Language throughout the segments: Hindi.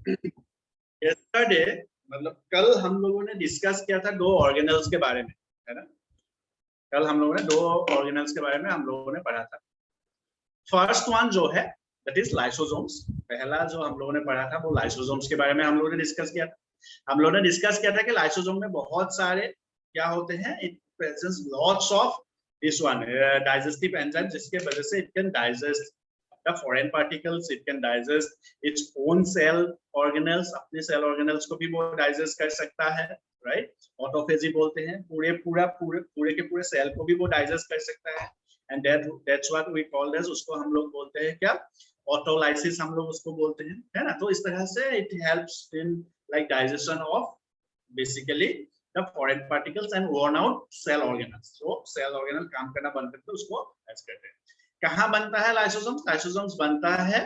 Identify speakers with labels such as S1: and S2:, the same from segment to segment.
S1: यस्टरडे मतलब कल हम लोगों ने डिस्कस किया था दो ऑर्गेनल्स के बारे में, है ना। कल हम लोगों ने दो ऑर्गेनल्स के बारे में हम लोगों ने पढ़ा था। फर्स्ट वन जो है दैट इज लाइसोसोम्स। पहला जो हम लोगों ने पढ़ा था वो लाइसोसोम्स के बारे में हम लोगों ने डिस्कस किया था। हम लोगों ने डिस्कस किया था कि लाइसोसोम में बहुत सारे क्या होते हैं, it presents lots of this one digestive enzyme, जिसके वजह से it can digest the foreign particles, it can digest its own cell organelles, अपने सेल ऑर्गेनल्स को भी वो डाइजेस्ट कर सकता है, राइट। ऑटोफेजी बोलते हैं, पूरे के पूरे सेल को भी वो डाइजेस्ट कर सकता है। And that's what we call as, उसको हम लोग बोलते हैं क्या, ऑटोलाइसिस हम लोग उसको बोलते हैं, है ना। तो इस तरह से it helps in like digestion of basically the foreign particles and worn out cell organelles. तो सेल ऑर्गेनल काम करना बंद करते उसको ऐसे कहते हैं। कहाँ बनता है लाइसोसोम्स? लाइसोसोम्स बनता है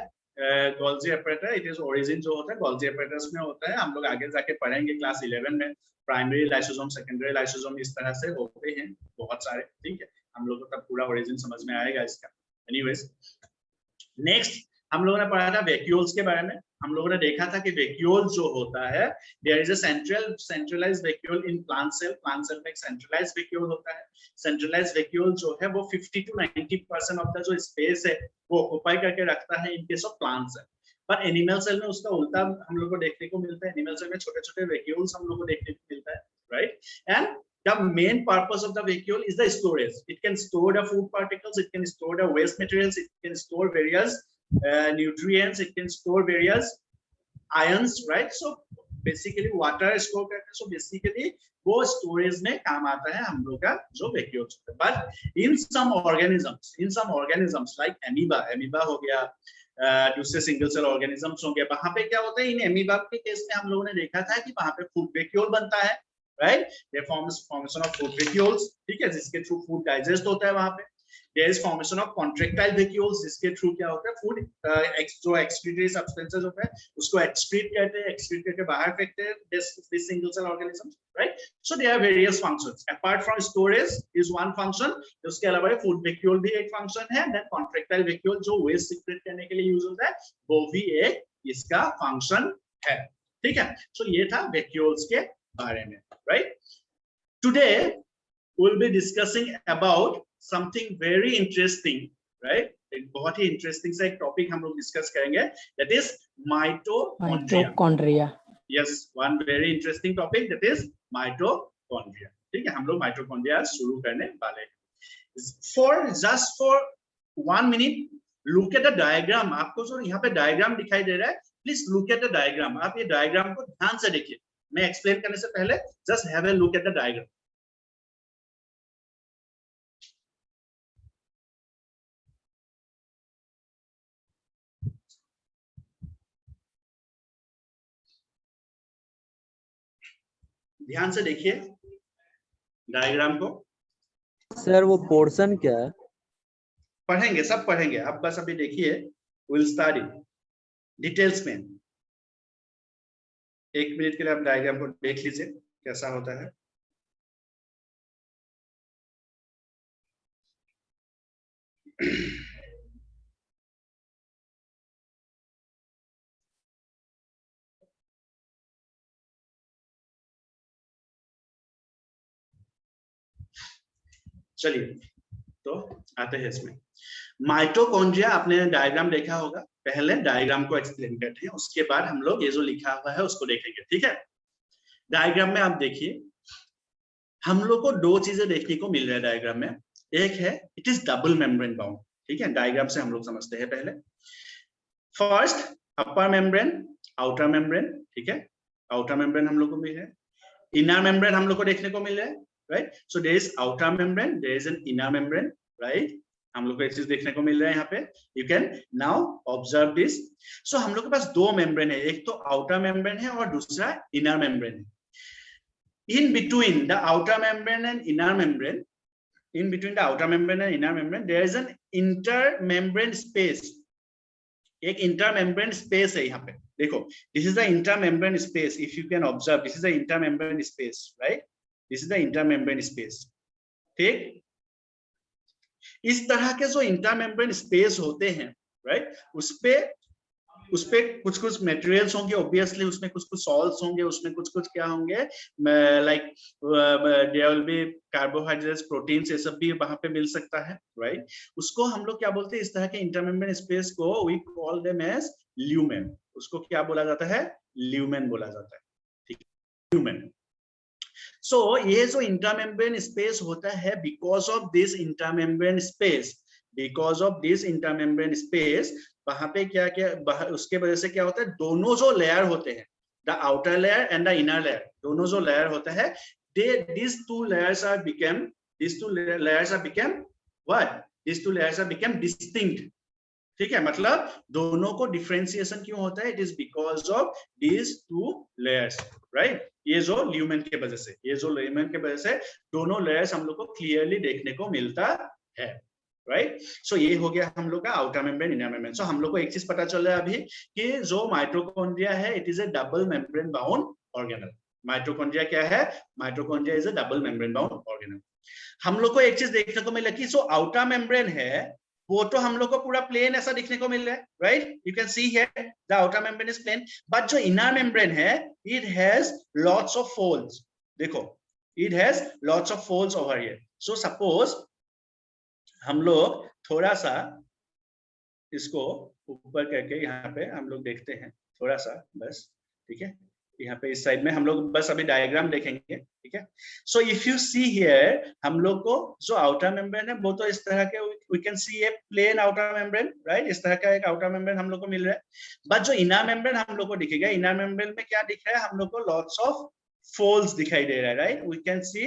S1: गोल्जी एपरेटर। इट इज ओरिजिन जो होता है गोल्जी एपरेटस में होता है। हम लोग आगे जाके पढ़ेंगे क्लास 11 में, प्राइमरी लाइसोसोम, सेकेंडरी लाइसोसोम, इस तरह से होते हैं बहुत सारे, ठीक है। हम लोग को तब पूरा ओरिजिन समझ में आएगा इसका। एनीवेज, नेक्स्ट हम लोगों ने पढ़ा था वैक्यूल्स के बारे में। हम लोगों ने देखा था कि वैक्यूल जो होता है, there is a centralised vacuole in plant cell. Plant cell में एक सेंट्रलाइज्ड वैक्यूल होता है। सेंट्रलाइज्ड वैक्यूल जो है वो 50 to 90% ऑफ द जो स्पेस है वो ऑक्युपाई करके रखता है in case of plant cell. पर एनिमल सेल में उसका उल्टा हम लोग को देखने को मिलता है। एनिमल सेल में छोटे-छोटे वैक्यूल्स हम लोग को देखने को मिलता है, right. And the main purpose of the vacuole is the storage. It can store the food particles, it can store the waste materials, it can store various nutrients, it can store various ions, right. So basically water store करते हैं। So basically वो storage में काम आता है हम लोग का जो vacuole होता है। But in some organisms like amoeba हो गया, दूसरे सिंगल सेल ऑर्गेनिजम्स हो गया, वहां पे क्या होता है, इन एमीबा के केस में हम लोगों ने देखा था कि वहां पे फूड वैक्यूल बनता है, right. They formation of food vacuoles, ठीक है, जिसके थ्रू फूड डाइजेस्ट होता है वहां पे। There is formation of contractile vacuoles, जिसके थ्रू क्या होता है, फूड जो एक्सक्रीटरी सब्सटेंसेस होता है उसको एक्सक्रीट करते हैं, एक्सक्रीट करके बाहर फेंकते हैं this single cell organisms, right. So there are various functions apart from storage is one function. उसके अलावा फूड वैक्यूल भी एक फंक्शन है। देन कॉन्ट्रैक्टाइल वैक्यूल जो वेस्ट सीक्रेट करने के लिए यूज होता है वो भी एक इसका फंक्शन है, ठीक है। सो ये था वैक्यूल्स के बारे में, right. Today we'll be discussing about something very interesting, right. एक बहुत ही इंटरेस्टिंग सा एक टॉपिक हम लोग डिस्कस करेंगे, that is mitochondria. yes, one very interesting topic, that is mitochondria, ठीक है। हम लोग माइटोकॉन्ड्रिया शुरू करने वाले हैं। just for 1 minute look at the diagram। आपको जो यहाँ पे डायग्राम दिखाई दे रहा है, please look at the diagram. आप ये डायग्राम को ध्यान से देखिए। मैं एक्सप्लेन करने से पहले just have a look at the diagram. ध्यान से देखिए डायग्राम को।
S2: सर वो पोर्शन क्या है?
S1: पढ़ेंगे, सब पढ़ेंगे, आप बस अभी देखिए। विल स्टडी डिटेल्स में। 1 मिनट के लिए आप डायग्राम को देख लीजिए कैसा होता है। चलिए तो आते हैं इसमें। माइटोकॉन्ड्रिया आपने डायग्राम देखा होगा। पहले डायग्राम को एक्सप्लेन करते हैं, उसके बाद हम लोग ये जो लिखा हुआ है उसको देखेंगे, ठीक है। डायग्राम में आप देखिए, हम लोग को दो चीजें देखने को मिल रहा है डायग्राम में। एक है it is double membrane bound, ठीक है। डायग्राम से हम लोग समझते हैं पहले। फर्स्ट अपर मेम्ब्रेन, आउटर मेम्ब्रेन, ठीक है। आउटर मेम्ब्रेन हम लोग को मिल रहा है, इनर मेम्ब्रेन हम लोग को देखने को मिल रहा है, right. So there is outer membrane, there is an inner membrane, right. हम लोग को एक चीज देखने को मिल रहा है यहाँ पे। You can now observe this. So हम लोग के पास दो मेम्ब्रेन है, एक तो आउटर मेम्ब्रेन है और दूसरा इनर मेम्ब्रेन है। In between the outer membrane and inner membrane, there is an intermembrane space. एक intermembrane space है यहाँ पे, देखो। This is the intermembrane space. If you can observe, this is the intermembrane space, right? This is the intermembrane space. ठीक? इस तरह के जो intermembrane space होते हैं, right? उस पे उस पे कुछ कुछ मटेरियल्स होंगे ऑब्वियसली, उसमें कुछ कुछ सॉल्ट्स होंगे, उसमें कुछ कुछ क्या होंगे, like there will be carbohydrates, proteins, ये सब भी वहां पे मिल सकता है, राइट। उसको हम लोग क्या बोलते हैं, इस तरह के इंटरमेम्ब्रेन स्पेस को we call them as lumen. उसको क्या बोला जाता है, ल्यूमेन बोला जाता है, ठीक है, ल्यूमेन। सो ये जो इंटरमेम्ब्रेन स्पेस होता है, because of this intermembrane space, because of this intermembrane space, वहां पे क्या क्या उसके वजह से क्या होता है, दोनों जो लेयर होते हैं, the outer layer and the inner layer, दोनों जो लेयर होता है, these two layers are become what, these two layers are become distinct, ठीक है। मतलब दोनों को डिफरेंशिएशन क्यों होता है, it is because of these two layers, right. ये जो ल्यूमेन के वजह से, ये जो ल्यूमेन के वजह से दोनों लेयर्स हम लोग को क्लियरली देखने को मिलता है, राइट। सो ये हो गया हम लोग का आउटर मेम्ब्रेन, इनर मेम्ब्रेन। सो हम लोग को एक चीज पता चल रहा है अभी कि जो माइटोकॉन्ड्रिया है, it is A double membrane bound organelle. Mitochondria क्या है, mitochondria is A double membrane bound organelle. हम लोग को एक चीज देखने को मिला कि जो आउटर मेम्ब्रेन है वो तो हम लोग को पूरा प्लेन ऐसा दिखने को मिल रहा है, right. You can see here the outer membrane is plain, but जो इनर मेम्ब्रेन है, it has lots of folds. देखो, it has lots of folds over here. So suppose हम लोग थोड़ा सा इसको ऊपर करके यहाँ पे हम लोग देखते हैं थोड़ा सा, बस, ठीक है। यहाँ पे इस साइड में हम लोग बस अभी डायग्राम देखेंगे, ठीक है। So if you see here, हम लोग को जो आउटर मेम्ब्रेन है वो तो इस तरह के, we can see a plain outer membrane, right. इस तरह का एक आउटर मेम्ब्रेन हम लोग को मिल रहा है, बट जो इनर मेम्ब्रेन हम लोग को दिखेगा, इनर मेम्ब्रेन में क्या दिख रहा है, हम लोग को लॉट्स ऑफ फोल्ड्स दिखाई दे रहा है, right. We can see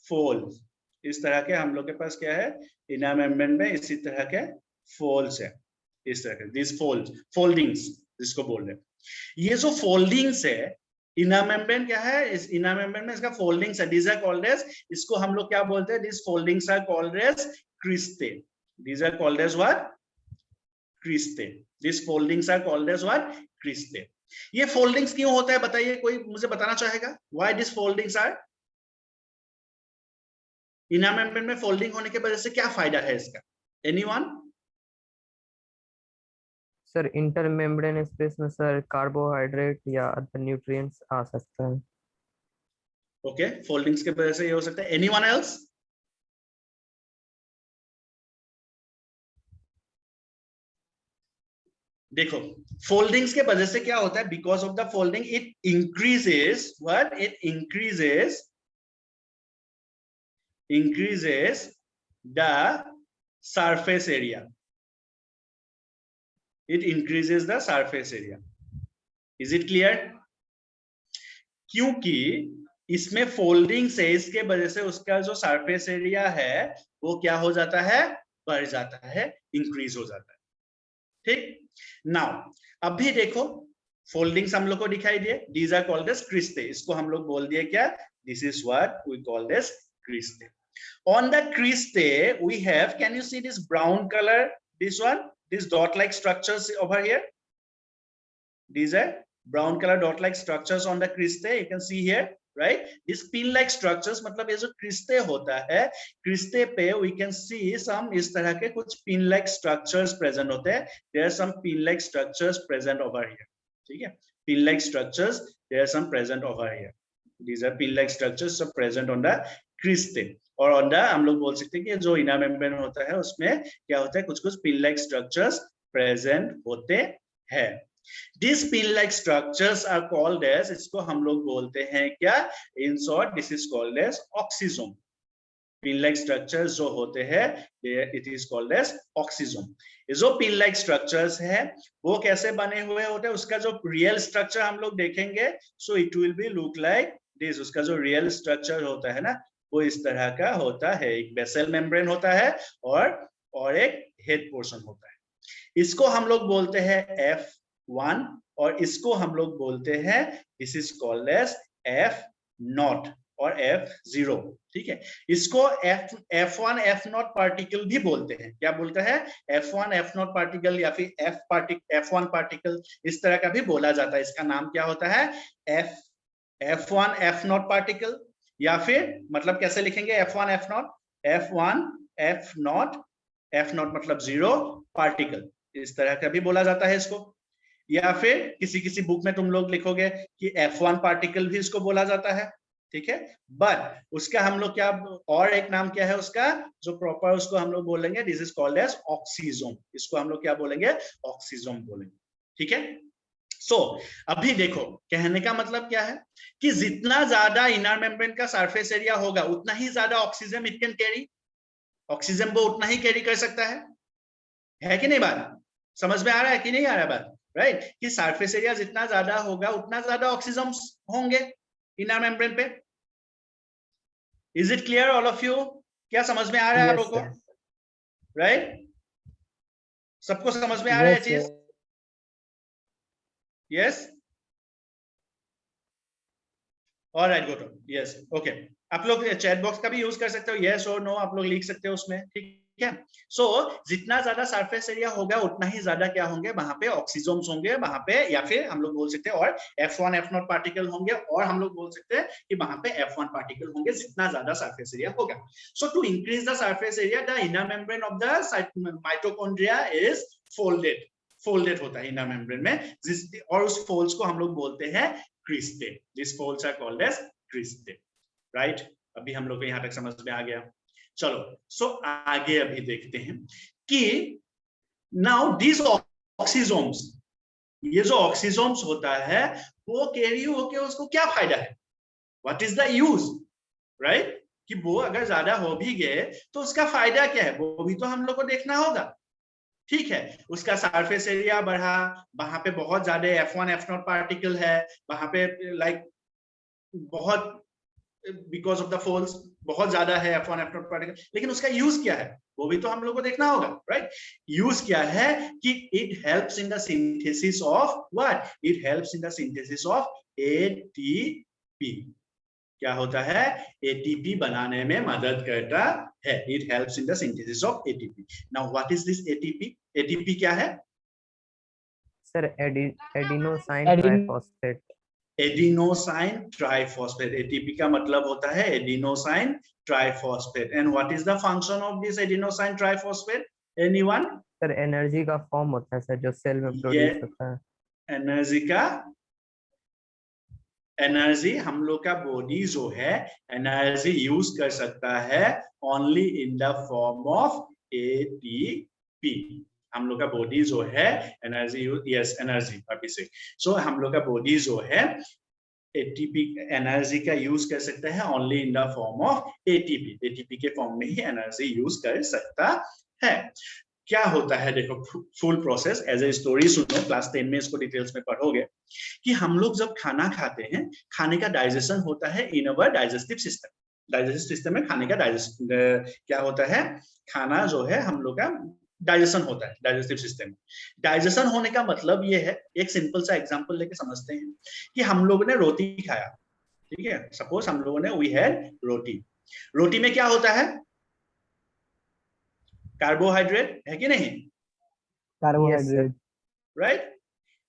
S1: folds, इस तरह के हम लोग के पास क्या है, इनर मेम्ब्रेन में इसी तरह के फोल्ड्स है, इस तरह के, दिस फोल्ड्स, फोल्डिंग्स जिसको बोल रहे हैं। ये जो फोल्डिंग्स है, इनर मेम्ब्रेन क्या है, इस इनर मेम्ब्रेन में इसका फोल्डिंग्स है, these are called as, इसको हम लोग क्या बोलते हैं, these foldings are called as cristae, these are called as what, cristae, these foldings are called as what, cristae। ये फोल्डिंग्स क्यों होता है बताइए, कोई मुझे बताना चाहेगा, why these foldings are, inner membrane में फोल्डिंग होने की वजह से क्या फायदा है इसका, anyone.
S2: Sir inter membrane space में सर कार्बोहाइड्रेट या अदर न्यूट्रिएंट्स आ सकता है।
S1: ओके, फोल्डिंग्स के वजह से ये हो सकता है, एनीवन एल्स। देखो, फोल्डिंग्स के वजह से क्या होता है, because of the folding it increases what, it increases the surface area, it increases the surface area, is it clear। क्योंकि इसमें फोल्डिंग्स है, इसके वजह से उसका जो सरफेस एरिया है वो क्या हो जाता है, बढ़ जाता है, इंक्रीज हो जाता है, ठीक। नाउ अभी देखो, फोल्डिंग्स हम लोग को दिखाई दिए, these are called as cristae, इसको हम लोग बोल दिए क्या, this is what we call as cristae। On the cristae we have, can you see this brown color, this one, this dot like structures over here, these are brown color dot like structures on the cristae, you can see here, right। this pin like structures, मतलब ये जो cristae होता है, cristae पे we can see some इस तरह के कुछ pin like structures present होते हैं, there are some pin like structures present over here, ठीक है। pin like structures, there are some present over here, these are pin like structures so present on the cristae। और ऑन द हम लोग बोल सकते हैं कि जो इनर मेम्ब्रेन होता है उसमें क्या होता है, कुछ कुछ पिन लाइक स्ट्रक्चर्स प्रेजेंट होते हैं। This pin like structures are called as, इसको हम लोग बोलते हैं क्या, in short this is called as oxysome. Pin like structures जो होते हैं it is called as oxysome. जो पिन लाइक स्ट्रक्चर्स है वो कैसे बने हुए होते हैं, उसका जो रियल स्ट्रक्चर हम लोग देखेंगे, so it will B look like this, उसका जो रियल स्ट्रक्चर होता है ना वो इस तरह का होता है, एक बेसल मेम्ब्रेन होता है और एक हेड पोर्शन होता है, इसको हम लोग बोलते हैं F1 और इसको हम लोग बोलते हैं, this is called as F0 और F0, ठीक है। इसको F1 F0 पार्टिकल भी बोलते हैं, क्या बोलते हैं, F1 F0 पार्टिकल या फिर F1 पार्टिकल, इस तरह का भी बोला जाता है। इसका नाम क्या होता है, F1 F0 पार्टिकल, या फिर मतलब कैसे लिखेंगे, F1 F0 मतलब 0 पार्टिकल, इस तरह का भी बोला जाता है इसको। या फिर किसी किसी बुक में तुम लोग लिखोगे कि F1 पार्टिकल भी इसको बोला जाता है, ठीक है। बट उसका हम लोग क्या, और एक नाम क्या है उसका, जो प्रॉपर उसको हम लोग बोलेंगे, this is called as oxysome. इसको हम लोग क्या बोलेंगे, ऑक्सीजोम बोलेंगे, ठीक है। सो अभी देखो, कहने का मतलब क्या है कि जितना ज्यादा इनर मेम्ब्रेन का सरफेस एरिया होगा उतना ही ज्यादा oxygen it can carry, oxygen वो उतना ही कैरी कर सकता है कि नहीं? बात समझ में आ रहा है कि नहीं आ रहा है बात, राइट? कि सरफेस एरिया जितना ज्यादा होगा उतना ज्यादा ऑक्सीजन होंगे इनर मेम्ब्रेन पे। Is it clear all of you? क्या समझ में आ रहा है आप
S2: Yes,
S1: लोगों
S2: sir.
S1: को, राइट? सबको समझ में आ रहा है
S2: Yes,
S1: चीज?
S2: sir.
S1: Yes, alright, good, yes, okay. आप लोग चैट बॉक्स का भी यूज कर सकते हो, यस और नो आप लोग लिख सकते हो उसमें, ठीक है। सो जितना ज्यादा सरफेस एरिया होगा उतना ही ज्यादा क्या होंगे वहां पे, ऑक्सीजोम्स होंगे वहां पे, या फिर हम लोग बोल सकते हैं और F1 F0 पार्टिकल होंगे, और हम लोग बोल सकते हैं कि वहां पे F1 पार्टिकल होंगे जितना ज्यादा सरफेस एरिया होगा। So to increase the surface area the inner membrane of the mitochondria is folded होता है इनर मेम्ब्रेन में, और उस फोल्ड्स को हम लोग बोलते हैं cristae. This folds are called as cristae, right? अभी हम लोग को यहां तक समझ में आ गया। चलो, सो आगे अभी देखते हैं कि नाउ दिस ऑक्सीजोम्स, ये जो ऑक्सीजोम्स होता है वो कैरी होके उसको क्या फायदा है, what is the use, right? कि वो अगर ज्यादा हो भी गए तो उसका फायदा क्या है, वो भी तो हम लोग को देखना होगा, ठीक है। उसका सरफेस एरिया बढ़ा, वहां पे बहुत ज्यादा F1 F0 पार्टिकल है वहां पे, लाइक बहुत, बिकॉज ऑफ द फोल्स बहुत ज्यादा है F1 F0 पार्टिकल, लेकिन उसका यूज क्या है वो भी तो हम लोग को देखना होगा, राइट? यूज क्या है कि it helps in the synthesis of what, it helps in the synthesis of ATP. क्या होता है, एटीपी बनाने में मदद करता है, it helps in the synthesis of ATP. Now what is this ATP? ATP क्या है
S2: Sir, adenosine triphosphate.
S1: Adenosine triphosphate. ATP का मतलब होता है adenosine triphosphate. And what is the function of this adenosine triphosphate, anyone?
S2: Sir energy का फॉर्म होता है सर, जो सेल में
S1: ये
S2: प्रोड्यूस होता है।
S1: एनर्जी का, एनर्जी हम लोग का बॉडी जो है एनर्जी यूज कर सकता है only in the form of ATP. हम लोग का बॉडी जो है एनर्जी यूज, यस एनर्जी, अभिषेक। सो हम लोग का बॉडी जो है एटीपी एनर्जी का यूज कर सकता है only in the form of ATP. ATP के फॉर्म में ही एनर्जी यूज कर सकता है। क्या होता है देखो, full process as a story सुनो, क्लास 10 में इसको डिटेल्स में पढ़ोगे कि हम लोग जब खाना खाते हैं, खाने का डाइजेशन होता है इन अवर डाइजेस्टिव सिस्टम। डाइजेस्टिव सिस्टम में खाने का क्या होता है, खाना जो है हम लोग का डाइजेशन होता है डाइजेस्टिव सिस्टम में। डाइजेशन होने का मतलब ये है, एक सिंपल सा एग्जांपल लेके समझते हैं कि हम लोग ने रोटी खाया, ठीक है, सपोज हम लोगों ने वी हैड रोटी। रोटी में क्या होता है, कार्बोहाइड्रेट है कि नहीं,
S2: कार्बोहाइड्रेट,
S1: राइट?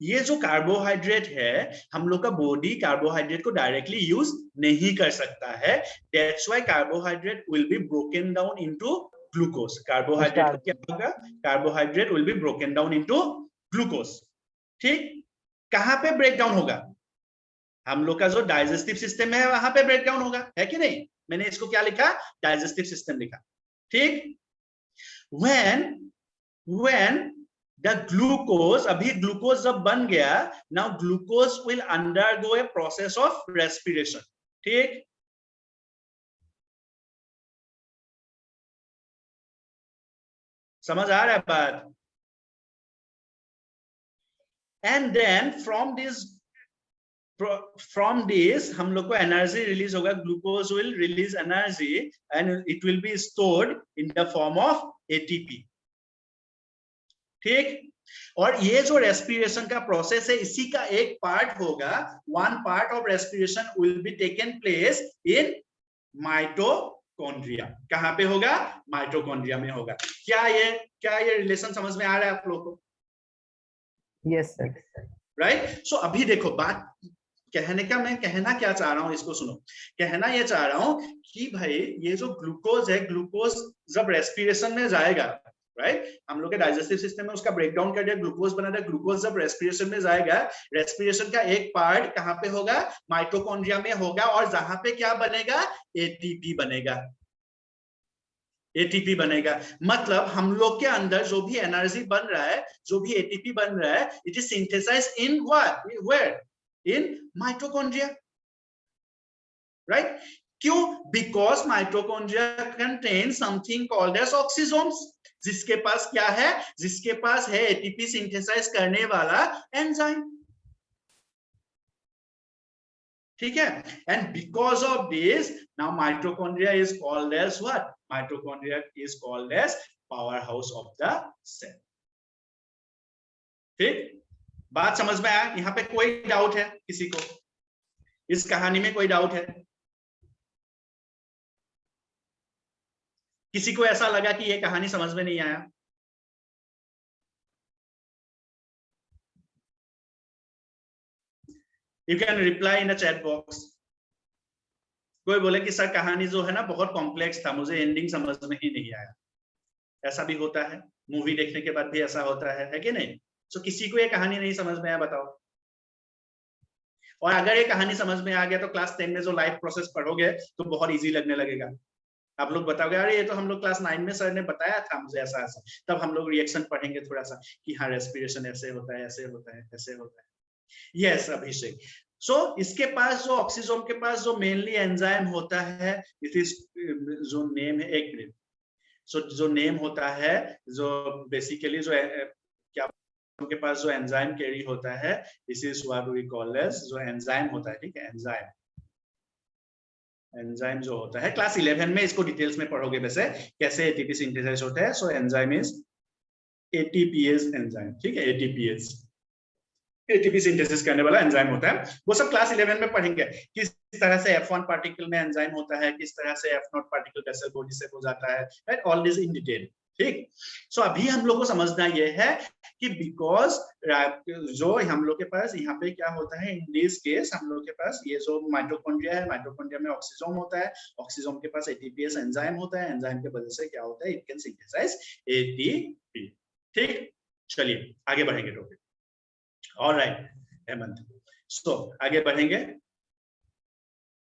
S1: ये जो कार्बोहाइड्रेट है हम लोग का बॉडी कार्बोहाइड्रेट को डायरेक्टली यूज नहीं कर सकता है, that's why carbohydrate will be broken down into glucose. Carbohydrate क्या होगा, carbohydrate will be broken down into glucose, ठीक? कहां पे ब्रेक डाउन होगा, हम लोग का जो डाइजेस्टिव सिस्टम है वहां पे ब्रेक डाउन होगा, है कि नहीं? मैंने इसको क्या लिखा, डाइजेस्टिव सिस्टम लिखा, ठीक? when the glucose, अभी ग्लूकोज जब बन गया, now glucose will undergo a process of respiration, ठीक? समझ आ रहा है बात? and then from this हम लोग को एनर्जी रिलीज होगा, glucose will release energy and it will be stored in the form of ATP, ठीक? और ये जो रेस्पिरेशन का प्रोसेस है इसी का एक पार्ट होगा, one part of respiration will be taken place in mitochondria. कहां पे होगा, माइटोकॉन्ड्रिया में होगा। क्या ये रिलेशन समझ में आ रहा है आप लोगों को?
S2: Yes sir,
S1: right? सो अभी देखो, बात कहने का, मैं कहना क्या चाह रहा हूं इसको सुनो। कहना ये चाह रहा हूं कि भाई ये जो ग्लूकोज है, ग्लूकोज जब रेस्पिरेशन में जाएगा, राइट। हम लोग के डाइजेस्टिव सिस्टम में उसका ब्रेकडाउन कर दिया, ग्लूकोज बना दिया। ग्लूकोज जब रेस्पिरेशन में जाएगा, रेस्पिरेशन का एक पार्ट कहां पे होगा, माइटोकॉन्ड्रिया में होगा, और जहां पे क्या बनेगा, एटीपी बनेगा। एटीपी बनेगा, मतलब हम लोग के अंदर जो भी एनर्जी बन रहा है, जो भी एटीपी बन रहा है, it is synthesised in what, where, in mitochondria, right. क्यों? Because mitochondria contain something called as oxysomes, जिसके पास क्या है, जिसके पास है एटीपी सिंथेसाइज करने वाला एंजाइम, ठीक है। And because of this now mitochondria is called as what, mitochondria is called as power house of the cell. ठीक, बात समझ में आया? यहां पे कोई डाउट है किसी को? इस कहानी में कोई डाउट है? किसी को ऐसा लगा कि ये कहानी समझ में नहीं आया? You can reply in the chat box. कोई बोले कि सर कहानी जो है ना बहुत कॉम्प्लेक्स था, मुझे एंडिंग समझ में ही नहीं आया। ऐसा भी होता है, मूवी देखने के बाद भी ऐसा होता है कि नहीं? तो किसी को ये कहानी नहीं समझ में आया बताओ। और अगर ये कहानी समझ में आ गया तो क्लास 10 में जो लाइफ प्रोसेस पढ़ोगे तो बहुत इजी लगने लगेगा। आप लोग बताओगे अरे ये तो हम लोग क्लास 9 में सर ने बताया था मुझे ऐसा ऐसा, तब हम लोग रिएक्शन पढ़ेंगे थोड़ा सा कि हाँ रेस्पिरेशन ऐसे होता है, ऐसे होता है, ऐसे होता है। यस अभिषेक। सो इसके पास जो ऑक्सीजोम के पास जो मेनली एंजाइम होता है, इट इज जो नेम है, एक मिनट, सो जो नेम होता है, जो बेसिकली जो क्या के पास जो एंजाइम कैरी होता है, this is what we call as, जो एंजाइम होता है, ठीक है, एंजाइम। एंजाइम जो होता है क्लास 11 में इसको डिटेल्स में पढ़ोगे वैसे कैसे एटीपी सिंथेसाइज होता है। So enzyme is ATPase enzyme, ठीक है, एटीपीएज एटीपी सिंथेसिस करने वाला एंजाइम होता है। वो सब क्लास 11 में पढ़ेंगे, किस तरह से F1 पार्टिकल में एंजाइम होता है, किस तरह से F0 पार्टिकल वेसल बॉडी से हो जाता है, right, all this in detail, ठीक। सो अभी हम लोग को समझना ये है कि बिकॉज जो हम लोग के पास यहाँ पे क्या होता है, इन दिस केस हम लोग के पास ये जो माइटोकॉन्ड्रिया है, माइटोकॉन्ड्रिया में ऑक्सीजोम होता है, ऑक्सीजोम के पास एटीपीएस एंजाइम होता है, एंजाइम की वजह से क्या होता है, इट कैन सिंथेसाइज एटीपी, ठीक। चलिए आगे बढ़ेंगे टॉपिक। ऑलराइट हेमंत, सो आगे बढ़ेंगे।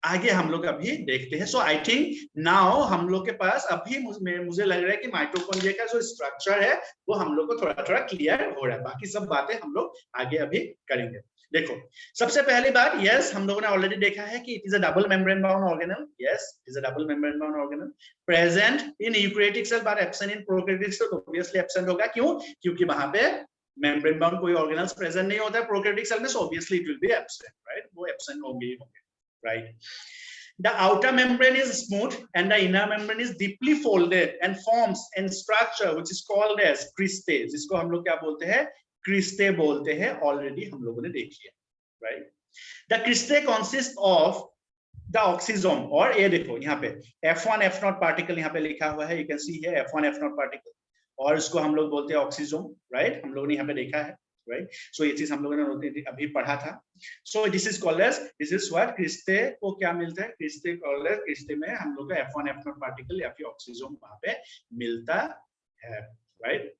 S1: आगे हम लोग अभी देखते हैं। सो आई थिंक नाउ हम लोग के पास अभी मुझे लग रहा है कि माइटोकॉन्ड्रिया का जो स्ट्रक्चर है वो हम लोग को थोड़ा थोड़ा क्लियर हो रहा है। बाकी सब बातें हम लोग आगे अभी करेंगे। देखो सबसे पहली बात, यस हम लोगों ने ऑलरेडी देखा है कि it is a double membrane bound organelle. Yes it is a double membrane bound organelle present in eukaryotic cell but absent in prokaryotic cell. Obviously absent होगा, क्यों? क्योंकि वहां पे मेम्ब्रेन बाउंड कोई ऑर्गेनल्स प्रेजेंट नहीं होता है प्रोकैरियोटिक सेल में, so obviously it will be absent, right, वो एब्सेंट होंगे, right. The outer membrane is smooth and the inner membrane is deeply folded and forms a structure which is called as cristae, जिसको हम लोग क्या बोलते हैं, cristae बोलते हैं, ऑलरेडी हम लोगों ने देख लिया, right. The cristae consists of the oxysome, और ये देखो यहाँ पे F1 F0 पार्टिकल यहाँ पे लिखा हुआ है, you can see here F1 F0 particle, और इसको हम लोग बोलते हैं ऑक्सीजोम, राइट, हम लोगों ने यहाँ पे देखा है, राइट। सो ये चीज हम लोगों ने अभी पढ़ा था। So this is called as, this is what, cristae को क्या मिलता है, क्रिस्टे कॉल्ड एज, क्रिस्टे में हम लोग का F1 F0 पार्टिकल या फिर ऑक्सीजोम वहां पे मिलता है, right.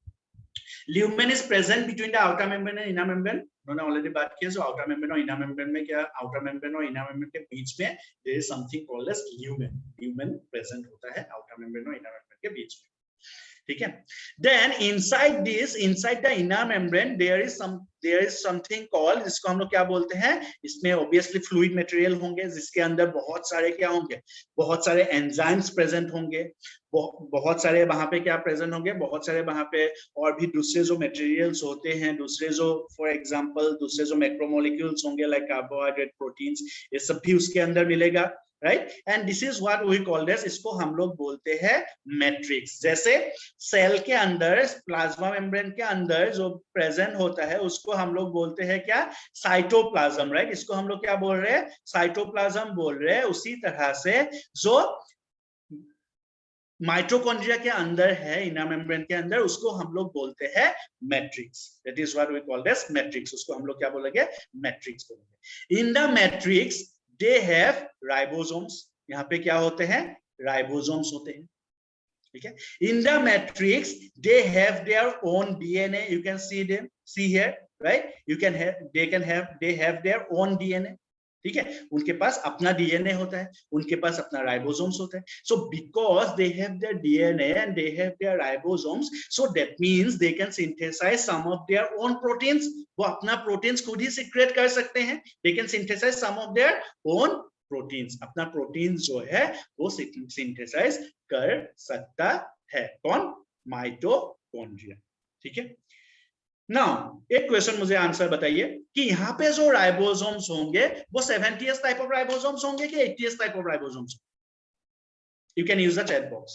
S1: Lumen is present between the outer membrane and inner membrane, उन्होंने ऑलरेडी बात की है। सो आउटर मेम्ब्रेन और इनर मेम्ब्रेन में क्या, आउटर मेम्ब्रेन और इनर मेम्ब्रेन के बीच में there is something called as lumen, lumen present होता है आउटर मेम्ब्रेन और इनर मेम्ब्रेन के बीच में, ठीक है। Then inside this, inside the inner membrane there is something called, जिसको हम लोग क्या बोलते हैं, इसमें ऑब्वियसली फ्लूइड मटेरियल होंगे जिसके अंदर बहुत सारे क्या होंगे, बहुत सारे एंजाइम्स प्रेजेंट होंगे, बहुत सारे वहां पे क्या प्रेजेंट होंगे, बहुत सारे वहां पे और भी दूसरे जो मटेरियल्स होते हैं, दूसरे जो फॉर एग्जांपल दूसरे जो मैक्रोमोलिक्यूल्स होंगे लाइक कार्बोहाइड्रेट, प्रोटीन्स, ये सब भी उसके अंदर मिलेगा, right. And this is what we called as, इसको हम लोग बोलते हैं मैट्रिक्स। जैसे सेल के अंदर, प्लाज्मा मेम्ब्रेन के अंदर जो प्रेजेंट होता है उसको हम लोग बोलते हैं क्या, साइटोप्लाज्म, राइट, इसको हम लोग क्या बोल रहे हैं, साइटोप्लाज्म बोल रहे हैं। उसी तरह से जो माइटोकॉन्ड्रिया के अंदर है, इनर मेम्ब्रेन के अंदर, उसको हम लोग बोलते हैं matrix. That is what we called as matrix, उसको हम लोग क्या बोलेंगे, मैट्रिक्स बोलेंगे। In the matrix they have ribosomes, यहाँ पे क्या होते हैं, राइबोसोम्स होते हैं, ठीक है. In the matrix they have their own DNA. You can see here, right? They have their own DNA. ठीक है. उनके पास अपना डीएनए होता है, उनके पास अपना राइबोसोम्स होता है. So because they have their DNA and they have their ribosomes, so that means they can synthesize some of their own proteins. वो अपना प्रोटीन्स खुद ही सीक्रेट कर सकते हैं. They can synthesize some of their own proteins. अपना प्रोटीन्स जो है वो सिंथेसाइज कर सकता है. कौन? माइटोकॉन्ड्रिया. ठीक है. नाउ एक क्वेश्चन मुझे आंसर बताइए कि यहाँ पे जो राइबोसोम्स होंगे वो 70th टाइप ऑफ राइबोसोम्स होंगे कि 80th type of ribosomes? You can use the chat box.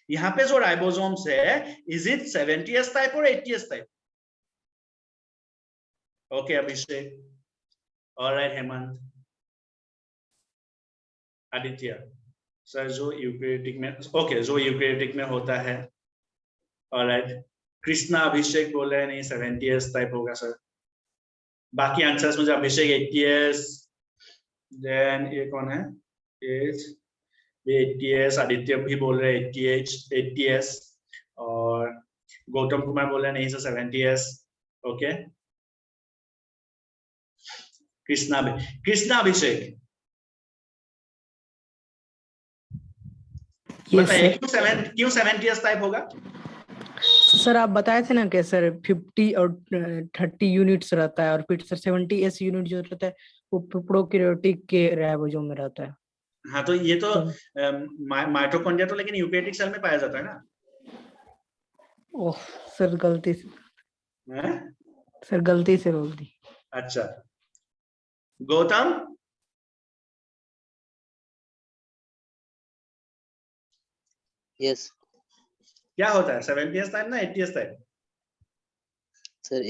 S1: यहाँ पे जो राइबोसोम्स है, इज इट 70th टाइप और 80th टाइप? ओके अभिषेक, ऑलराइट हेमंत, आदित्य सर जो यूकैरियोटिक में, ओके जो यूकैरियोटिक में होता है. ऑलराइट. कृष्णा अभिषेक बोल रहे हैं नहीं 70th टाइप होगा सर. बाकी आंसर्स मुझे अभिषेक 80th, देन ये कौन है 80th, आदित्य भी बोल रहे हैं 80th और गौतम कुमार बोल रहे हैं नहीं sir 70th. Okay Krishna Abhishek बताइए क्यों 70th टाइप होगा?
S3: सर आप बताए थे ना कि सर 50 और 30 यूनिट्स रहता है और फिर सर 70s यूनिट जो रहता है वो प्रोकैरियोटिक के राइबोसोम में रहता है.
S1: हाँ तो ये तो माइटोकॉन्ड्रिया तो लेकिन यूकैरियोटिक सेल में पाया जाता है ना.
S3: ओह सर गलती से बोल दी.
S1: अच्छा गौतम
S4: यस
S1: क्या होता है 70th टाइप ना 80th type?
S4: Sir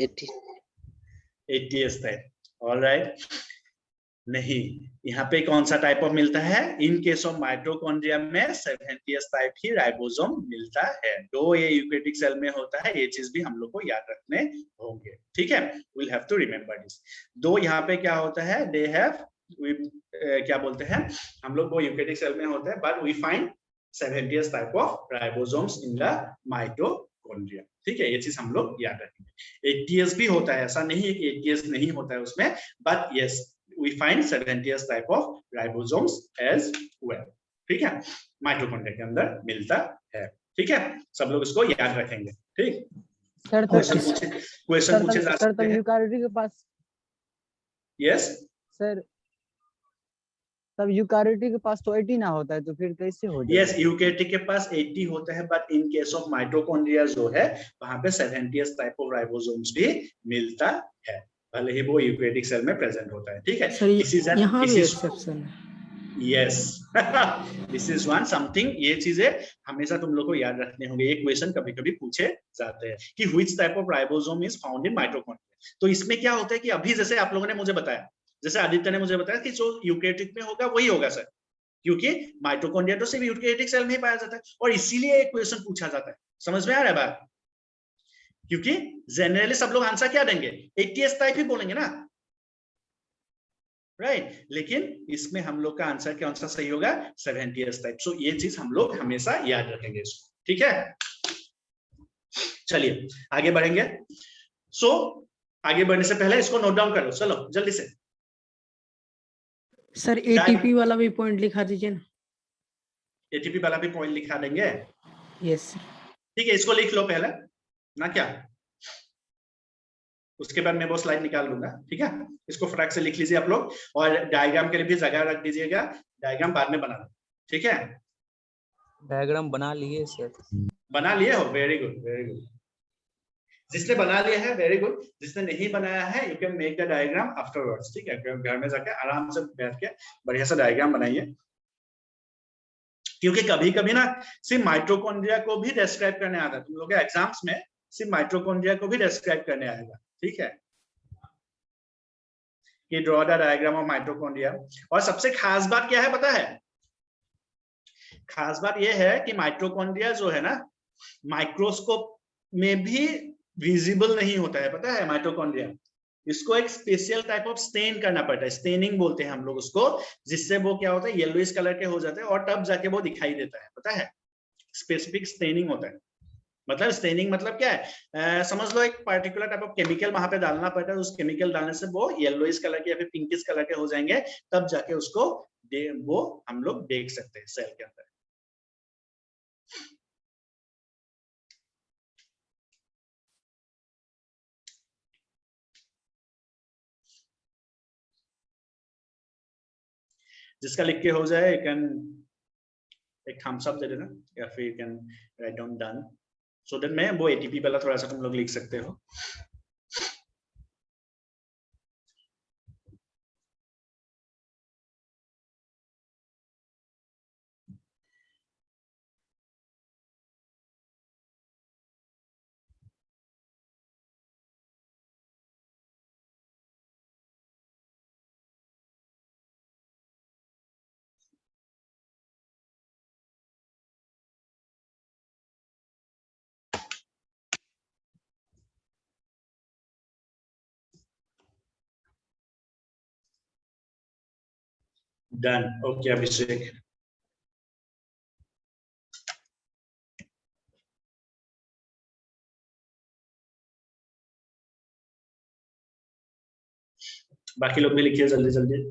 S1: 80th type. Alright. नहीं, यहाँ पे कौन सा टाइप ऑफ मिलता है? इन केस ऑफ माइटोकॉन्ड्रिया में 70th टाइप ही राइबोसोम मिलता है. दो ये यूकैरियोटिक सेल में होता है, ये चीज भी हम लोग को याद रखने होंगे. ठीक है, we'll have to remember this. दो यहाँ पे क्या होता है, they have क्या बोलते हैं हम लोग, वो यूकैरियोटिक सेल में होता है, but we find 70th type of ribosomes in the mitochondria. ठीक है, ये चीज हम लोग याद रखेंगे. 80th भी होता है, ऐसा नहीं है कि 80th नहीं होता है उसमें, but yes we find 70th type of ribosomes as well. ठीक है, माइटोकॉन्ड्रिया के अंदर मिलता है. ठीक है, सब लोग इसको याद रखेंगे. ठीक,
S3: सर
S1: क्वेश्चन पूछे जा सकते हैं.
S3: यूकैरियोटिक के पास
S1: यस
S3: सर तब यूकैरियोटिक के पास तो 80 ना होता है तो फिर कैसे हो जाएगा?
S1: यस यूकैरियोटिक के पास 80 होता है, but in case of mitochondria जो है वहां पे 70th टाइप ऑफ राइबोसोम्स भी मिलता है, भले ही वो यूकैरियोटिक सेल में प्रेजेंट होता है. ठीक है,
S3: यहाँ भी एक्सेप्शन है.
S1: Yes this is one something. ये चीजें हमेशा तुम लोग को याद रखने होंगे. ये क्वेश्चन कभी कभी पूछे जाते हैं कि which type of ribosome is found in mitochondria. तो इसमें क्या होता है कि अभी जैसे आप लोगों ने मुझे बताया, जैसे आदित्य ने मुझे बताया कि जो यूकैरियोटिक में होगा वही होगा सर, क्योंकि माइटोकॉन्ड्रिया तो सिर्फ यूकैरियोटिक सेल में ही पाया जाता है और इसीलिए एक क्वेश्चन पूछा जाता है. समझ में आ रहा है बात? क्योंकि जनरली सब लोग आंसर क्या देंगे, 80th टाइप ही बोलेंगे ना, राइट. लेकिन इसमें हम लोग का आंसर कौन सा सही होगा, 70th टाइप. सो ये चीज हम लोग हमेशा याद रखेंगे इसको. ठीक है, चलिए आगे बढ़ेंगे. सो आगे बढ़ने से पहले इसको नोट डाउन कर लो. चलो जल्दी से.
S3: सर एटीपी वाला भी पॉइंट लिखा दीजिए ना.
S1: एटीपी वाला भी पॉइंट लिखा देंगे.
S3: यस
S1: ठीक है, इसको लिख लो पहले ना, क्या उसके बाद मैं वो स्लाइड निकाल लूंगा. ठीक है, इसको फटाक से लिख लीजिए आप लोग और डायग्राम के लिए भी जगह रख दीजिएगा. डायग्राम बाद में बना लो. ठीक है,
S4: डायग्राम बना लिए सर.
S1: बना लिए हो, वेरी गुड वेरी गुड. जिसने बना लिया है वेरी गुड, जिसने नहीं बनाया है you can make the diagram afterwards. ठीक है, घर में जाके आराम से बैठ के बढ़िया सा डायग्राम बनाइए, क्योंकि कभी कभी ना सिर्फ माइटोकॉन्ड्रिया को भी डिस्क्राइब करने आता है. तुम लोग के एग्जाम्स में सिर्फ माइटोकॉन्ड्रिया को भी डिस्क्राइब करने आएगा. ठीक है, कि draw the diagram of mitochondria. और सबसे खास बात क्या है पता है? खास बात यह है कि माइटोकॉन्ड्रिया जो है ना माइक्रोस्कोप में भी विजिबल नहीं होता है. पता है माइटोकॉन्ड्रिया इसको एक स्पेशल टाइप ऑफ स्टेन करना पड़ता है, स्टेनिंग बोलते हैं हम लोग उसको, जिससे वो क्या होता है येलोइश कलर के हो जाते हैं और तब जाके वो दिखाई देता है, पता है, स्पेसिफिक स्टेनिंग होता है। मतलब स्टेनिंग मतलब क्या है, समझ लो एक पर्टिकुलर टाइप ऑफ केमिकल वहां पे डालना पड़ता है, उस केमिकल डालने से वो येलोइश कलर के या फिर पिंकिश कलर के हो जाएंगे, तब जाके उसको वो हम लोग देख सकते हैं सेल के अंदर। जिसका लिख के हो जाए यू कैन एक थम्स अप दे देना, या फिर you can write down done, so that मैं वो एटीपी वाला थोड़ा सा तुम लोग लिख सकते हो। डन, ओके अभिषेक। बाकी लोग भी लिखिए जल्दी जल्दी।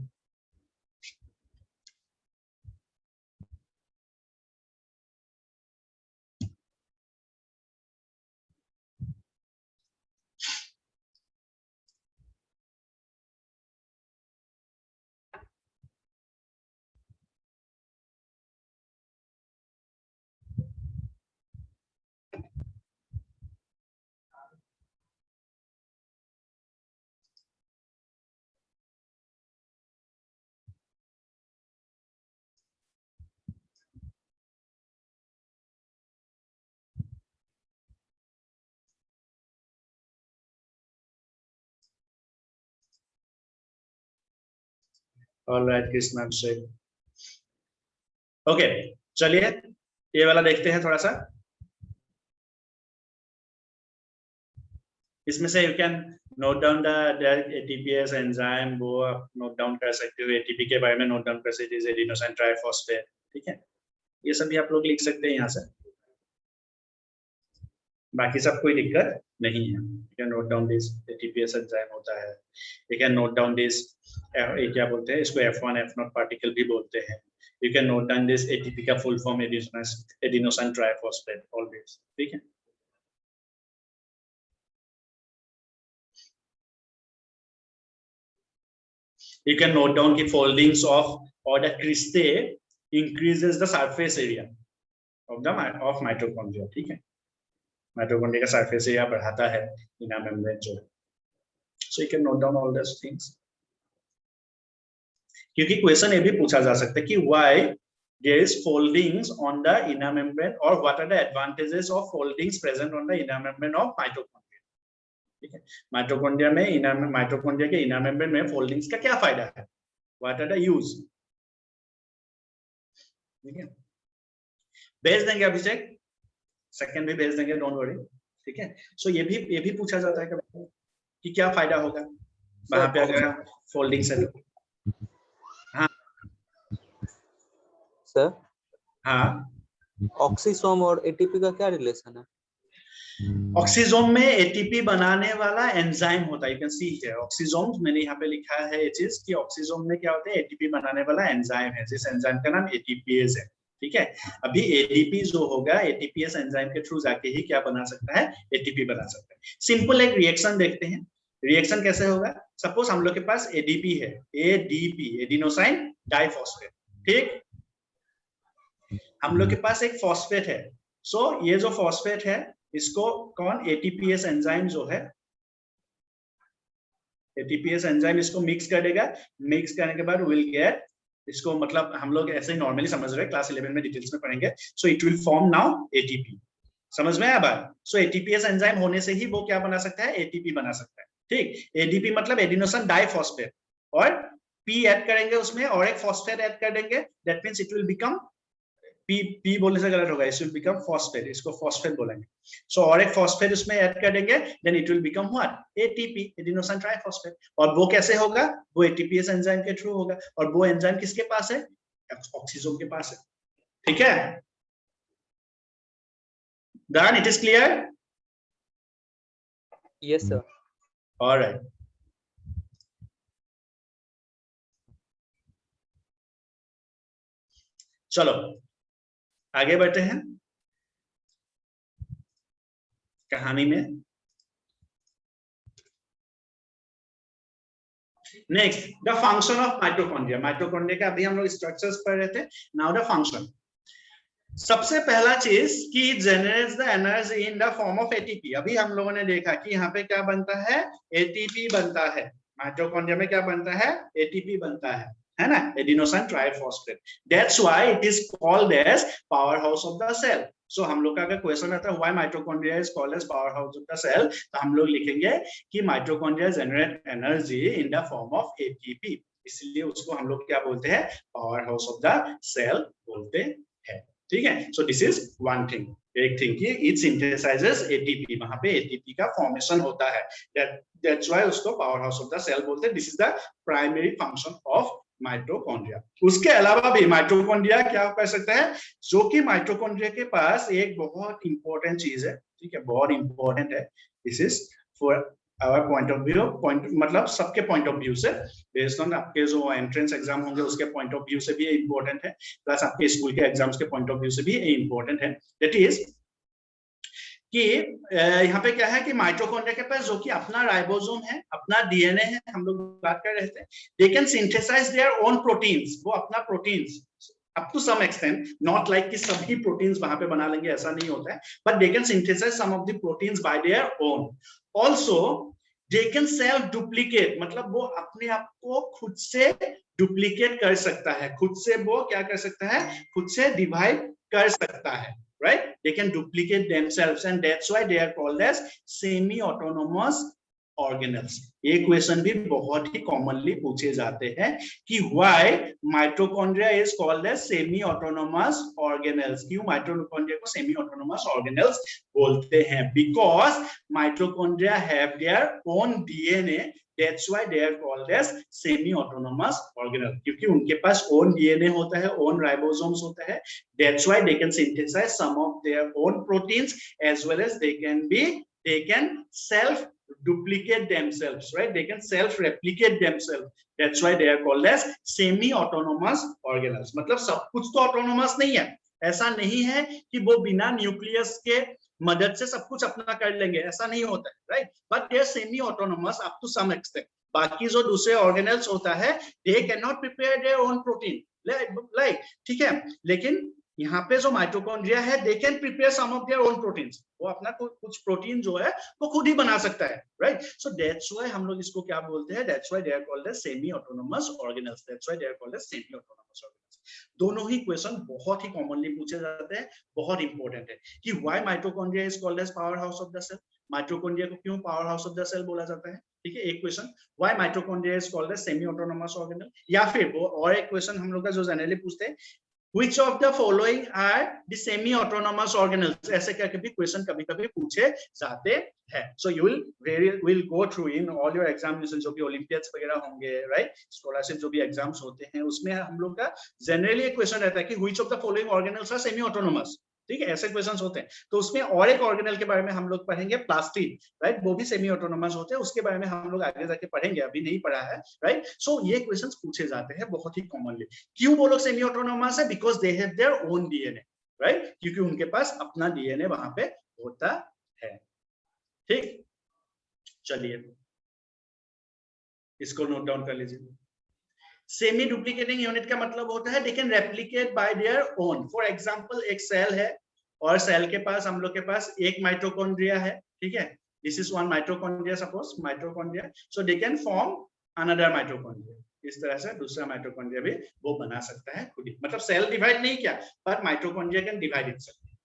S1: ऑलराइट कृष्णा अभिषेक, ओके चलिए ये वाला देखते हैं थोड़ा सा। इसमें से you can note down the ATPase enzyme, वो आप नोट डाउन कर सकते हो, एटीपी के बारे में नोट डाउन कर सकते हो, एडिनोसिन ट्राइफॉस्फेट, ठीक है, ये सब भी आप लोग लिख सकते हैं यहाँ से, बाकी सब कोई दिक्कत नहीं है। You can note down this ATPase enzyme होता है, you can note down this क्या बोलते हैं इसको, F1 F0 पार्टिकल भी बोलते हैं। You can note down this ATP का full form adenosine triphosphate, always, ठीक है। You can note down कि foldings of or the cristae increases the surface area of mitochondria, ठीक है, माइटोकॉन्ड्रिया का सरफेस एरिया बढ़ाता है इनर मेम्ब्रेन जो है, so you can note down all those things। क्योंकि क्वेश्चन ये भी पूछा जा सकता है कि why there is foldings on the inner membrane or what are the advantages of foldings present on the inner membrane of mitochondria, ठीक है, माइटोकॉन्ड्रिया में माइटोकॉन्ड्रिया के इनर मेम्ब्रेन में फोल्डिंग्स का क्या फायदा है, व्हाट आर द यूज, ठीक है, भेज देंगे अभिषेक, सेकंड भी भेज देंगे, डोंट वरी, ठीक है। सो ये भी पूछा जाता है कभी कि क्या फायदा होगा वहां पे अगर फोल्डिंग से। हाँ
S4: सर,
S1: हाँ,
S4: ऑक्सीसोम और एटीपी का क्या रिलेशन है?
S1: ऑक्सीजोम में एटीपी बनाने वाला एंजाइम होता है, you can see here oxysome, मैंने यहाँ पे लिखा है ये चीज कि ऑक्सीजोम में क्या होता है, एटीपी बनाने वाला एंजाइम है, जिस एंजाइम का नाम एटीपीएस है, ठीक है। अभी एटीपी जो होगा एटीपीएस एंजाइम के थ्रू जाके ही क्या बना सकता है, एटीपी बना सकता है। सिंपल एक रिएक्शन देखते हैं, रिएक्शन कैसे होगा, सपोज हम लोग के पास एडीपी है, एडीपी एडिनोसाइन डाइफॉस्फेट, ठीक, हम लोग के पास एक फॉस्फेट है, सो ये जो फॉस्फेट है इसको कौन, एटीपीएस एंजाइम जो है, एटीपीएस एंजाइम इसको मिक्स कर देगा, मिक्स करने के बाद विल गेट इसको, मतलब हम लोग ऐसे ही नॉर्मली समझ रहे हैं, क्लास 11 में डिटेल्स में पढ़ेंगे, so it will form now ATP, समझ में आया बात। सो एटीपीएस एंजाइम होने से ही वो क्या बना सकता है, एटीपी बना सकता है, ठीक। एडीपी मतलब एडिनोसिन डाइफॉस्फेट, और पी ऐड करेंगे उसमें और एक फॉस्फेट ऐड कर देंगे, that means it will become P बोलने से गलत होगा, इट विल बिकम फॉस्फेट, इसको फॉस्फेट बोलेंगे। सो और एक फॉस्फेट उसमें ऐड कर देंगे, then it will become what, ATP, adenosine triphosphate. और वो कैसे होगा, वो एटीपीएस एंजाइम के थ्रू होगा। और वो एंजाइम किसके पास है, ऑक्सीजोम के पास है। ठीक है, done, it is clear?
S4: Yes sir.
S1: Alright, चलो आगे बढ़ते हैं कहानी में। Next, the function of mitochondria. Mitochondria का अभी हम लोग स्ट्रक्चर्स पढ़ रहे थे, नाउ द फंक्शन। सबसे पहला चीज कि generates the energy in the form of ATP. अभी हम लोगों ने देखा कि यहाँ पे क्या बनता है, एटीपी बनता है। माइटोकॉन्ड्रिया में क्या बनता है, एटीपी बनता है ना, adenosine triphosphate. That's why it is called as power house of the cell. So हम लोग का अगर क्वेश्चन आता है why mitochondria is called as power house of the cell, तो हम लोग लिखेंगे कि mitochondria generate energy in the form of ATP, इसलिए उसको हम लोग क्या बोलते हैं, power house of the cell बोलते हैं। ठीक है, so this is one thing. एक थिंग कि इट सिंथेसाइजेस एटीपी, वहां पे एटीपी का फॉर्मेशन होता है, दैट्स व्हाई उसको power house of the cell बोलते हैं। This is the primary function of mitochondria. उसके अलावा भी माइटोकॉन्ड्रिया क्या कर सकता है, जो कि माइटोकॉन्ड्रिया के पास एक बहुत इंपॉर्टेंट चीज है, ठीक है, बहुत इंपॉर्टेंट है। This is for our point of view, point मतलब सबके पॉइंट ऑफ व्यू से, बेस्ड ऑन आपके जो एंट्रेंस एग्जाम होंगे उसके पॉइंट ऑफ व्यू से भी इंपॉर्टेंट है, प्लस आपके स्कूल के एग्जाम्स के पॉइंट ऑफ व्यू से भी इंपॉर्टेंट है। दैट इज कि यहाँ पे क्या है कि माइटोकॉन्ड्रिया के पास जो कि अपना राइबोसोम है, अपना डीएनए है, हम लोग बात कर रहे थे, they can synthesise their own proteins, वो अपना proteins up to some extent, not like कि सभी प्रोटीन्स वहां पे बना लेंगे, ऐसा नहीं होता है, but they can synthesise some of the proteins by their own. Also they can self duplicate, मतलब वो अपने आप को खुद से डुप्लीकेट कर सकता है, खुद से वो क्या कर सकता है, खुद से डिवाइड कर सकता है, right? They can duplicate themselves and that's why they are called as semi-autonomous organelles. ये क्वेश्चन भी बहुत ही कॉमनली पूछे जाते हैं कि why mitochondria is called as semi-autonomous organelles, क्यों mitochondria को semi-autonomous organelles बोलते हैं, because mitochondria have their own DNA, that's why they are called as semi-autonomous organelle, क्योंकि उनके पास own DNA होता है, own ribosomes होता है, that's why they can synthesize some of their own proteins as well as they can self duplicate themselves, right? They can self replicate themselves, that's why they are called as semi autonomous organelles। मतलब सब कुछ तो autonomous नहीं है, ऐसा नहीं है कि वो बिना न्यूक्लियस के मदद से सब कुछ अपना कर लेंगे, ऐसा नहीं होता है, right? But they are semi autonomous up to some extent. बाकी जो दूसरे ऑर्गेनेल्स होता है, they can not prepare their own protein, like, ठीक है, लेकिन यहाँ पे जो माइटोकॉन्ड्रिया है, they can prepare some of their own proteins, वो अपना कुछ प्रोटीन जो है वो खुद ही बना सकता है, राइट? सो दैट्स व्हाई हम लोग इसको क्या बोलते हैं, that's why they are called as semi autonomous organelles, that's why they are called as semi autonomous organelles. दोनों ही क्वेश्चन बहुत ही कॉमनली पूछे जाते हैं, बहुत इंपॉर्टेंट है कि why mitochondria is called as power house of the cell. Mitochondria को क्यों power house of the cell बोला जाता है, ठीक है, एक question. Why mitochondria is called as semi autonomous organelle, या फिर वो और एक क्वेश्चन हम लोग का जो जनरली पूछते हैं, Which of the following are the semi-autonomous organelles? ऐसे करके भी क्वेश्चन कभी-कभी पूछे जाते हैं। So you will go through in all your examinations, जो भी ओलंपियाड्स वगैरह होंगे, राइट, स्कॉलरशिप जो भी एग्जाम्स होते हैं, उसमें हम लोग का जनरली एक क्वेश्चन रहता है कि which of the following organelles are semi-autonomous, ठीक है, ऐसे क्वेश्चंस होते हैं। तो उसमें और एक ऑर्गेनेल के बारे में हम लोग पढ़ेंगे, प्लास्टिड, राइट, वो भी सेमी ऑटोनोमस होते हैं, उसके बारे में हम लोग आगे जाके पढ़ेंगे, अभी नहीं पढ़ा है, राइट? सो ये क्वेश्चंस पूछे जाते हैं बहुत ही कॉमनली। क्यों वो लोग सेमी ऑटोनोमस है? Because they have their own DNA, right, क्योंकि उनके पास अपना डीएनए वहां पे होता है। ठीक, चलिए इसको नोट डाउन कर लीजिए। सेमी डुप्लीकेटिंग यूनिट का मतलब होता है they can replicate bye their own. For example एक सेल है और सेल के पास, हम लोग के पास एक माइटोकॉन्ड्रिया है, ठीक है, this is one mitochondria, suppose mitochondria, so they can form another mitochondria. इस तरह से दूसरा माइटोकॉन्ड्रिया भी वो बना सकता है खुद ही, मतलब सेल डिवाइड नहीं किया, but mitochondria can divide itself,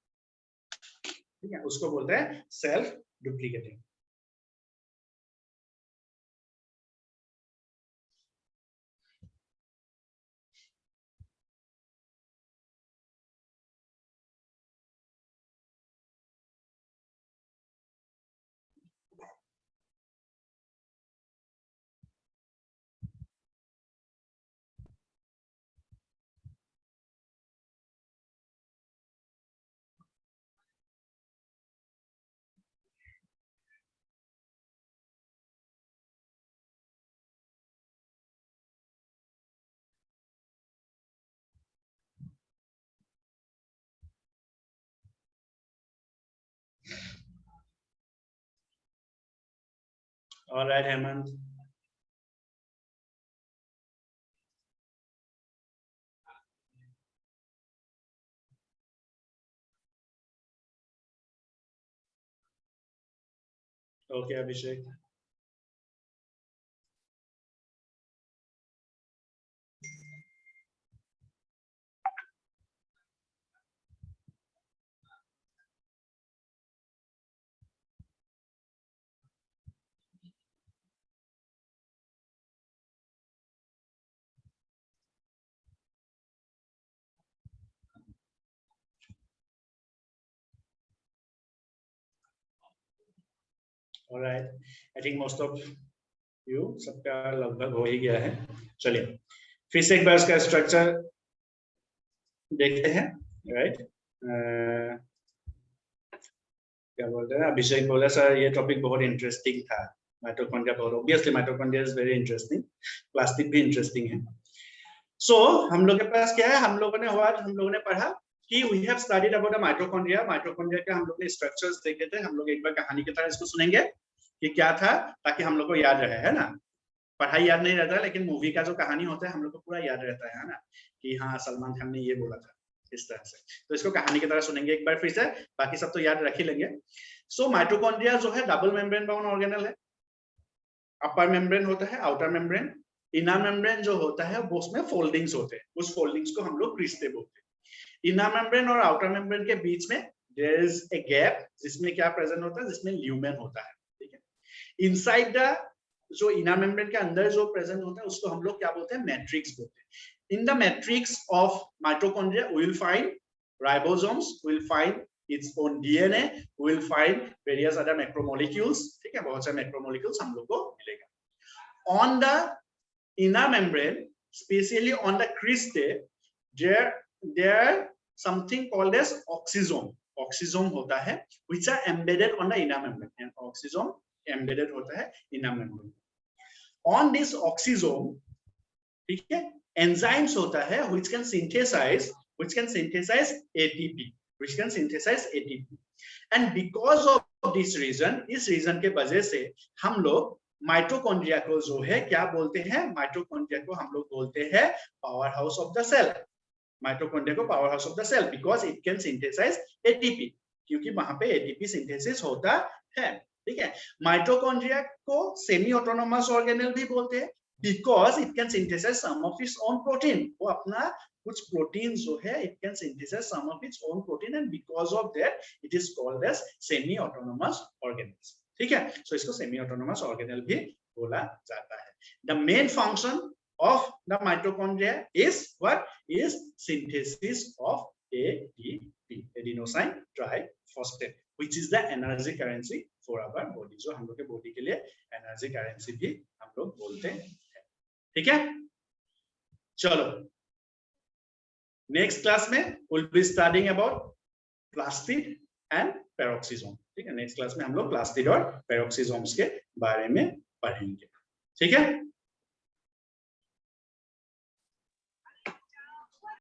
S1: ठीक है, उसको बोलते हैं self duplicating. Alright Hemant. Okay Abhishek. Alright, I think most of you सबका लगभग हो ही गया है। चलिए फिर से एक बार इसका स्ट्रक्चर देखते हैं, राइट। क्या बोलते हैं, अभिषेक बोला सर ये टॉपिक बहुत इंटरेस्टिंग था, माइटोकॉन्ड्रिया बहुत, obviously mitochondria is very interesting, plastic भी इंटरेस्टिंग है। सो हम लोग के पास क्या है, हम लोगों ने पढ़ा कि we have studied about the mitochondria. Mitochondria का हम लोग ने स्ट्रक्चर्स देखे थे। हम लोग एक बार कहानी की तरह इसको सुनेंगे कि क्या था, ताकि हम लोग को याद रहे, है ना। पढ़ाई याद नहीं रहता, लेकिन मूवी का जो कहानी होता है हम लोग को पूरा याद रहता है ना, कि हाँ सलमान खान ने ये बोला था, इस तरह से। तो इसको कहानी की तरह सुनेंगे एक बार फिर से, बाकी सब तो याद रख ही लेंगे। सो माइटोकॉन्ड्रिया जो है डबल मेम्ब्रेन बाउंड ऑर्गेनल है। अपर मेम्ब्रेन होता है, आउटर मेम्ब्रेन। इनर मेम्ब्रेन जो होता है वो उसमें फोल्डिंग्स होते हैं, उस फोल्डिंग्स को हम लोग क्रिस्टे बोलते हैं। इनर मेम्ब्रेन और आउटर मेम्ब्रेन के बीच में देयर इज ए गैप, जिसमें क्या प्रेजेंट होता है, जिसमें ल्यूमेन होता है, ठीक है। इनसाइड द, जो इनर मेम्ब्रेन के अंदर जो प्रेजेंट होता है उसको हम लोग क्या बोलते हैं, मैट्रिक्स बोलते हैं। In the matrix of mitochondria we will find ribosomes, we will find its own DNA, we will find various other macromolecules, ठीक है, बहुत सारे मैक्रोमोलिक्यूल्स हम लोग को मिलेगा। On the inner membrane, especially on the cristae, there something called as oxysome. Oxysome होता है which are embedded on the inner membrane, and oxysome embedded होता है inner membrane. On this oxysome, ठीक है, enzymes होता है which can synthesize ATP. Which can synthesize ATP, and because of this reason, इस रीजन के वजह से हम लोग माइटोकॉन्ड्रिया को जो है क्या बोलते हैं, माइटोकॉन्ड्रिया को हम लोग बोलते हैं power house of the cell. Mitochondria को power house of the cell because it can synthesise ATP, क्योंकि वहां पे एटीपी सिंथेसिस होता है, ठीक है। माइटोकॉन्ड्रिया को सेमी ऑटोनोमस ऑर्गेनल भी बोलते हैं because it can synthesise some of its own protein. वो अपना कुछ प्रोटीन जो है it can synthesise some of its own protein, and because of that it is called as semi autonomous organelles, ठीक है। सो इसको सेमी ऑटोनोमस ऑर्गेनल भी बोला जाता है। The main function of the mitochondria is what, is synthesis of ATP, adenosine triphosphate, which is the energy currency for our body. जो हम लोग के बॉडी के लिए एनर्जी करेंसी भी हम लोग बोलते हैं, ठीक है। चलो नेक्स्ट क्लास में we'll be studying about plastid and peroxisome, ठीक है। नेक्स्ट क्लास में हम लोग प्लास्टिड और पेरोक्सिसोम्स के बारे में पढ़ेंगे, ठीक है।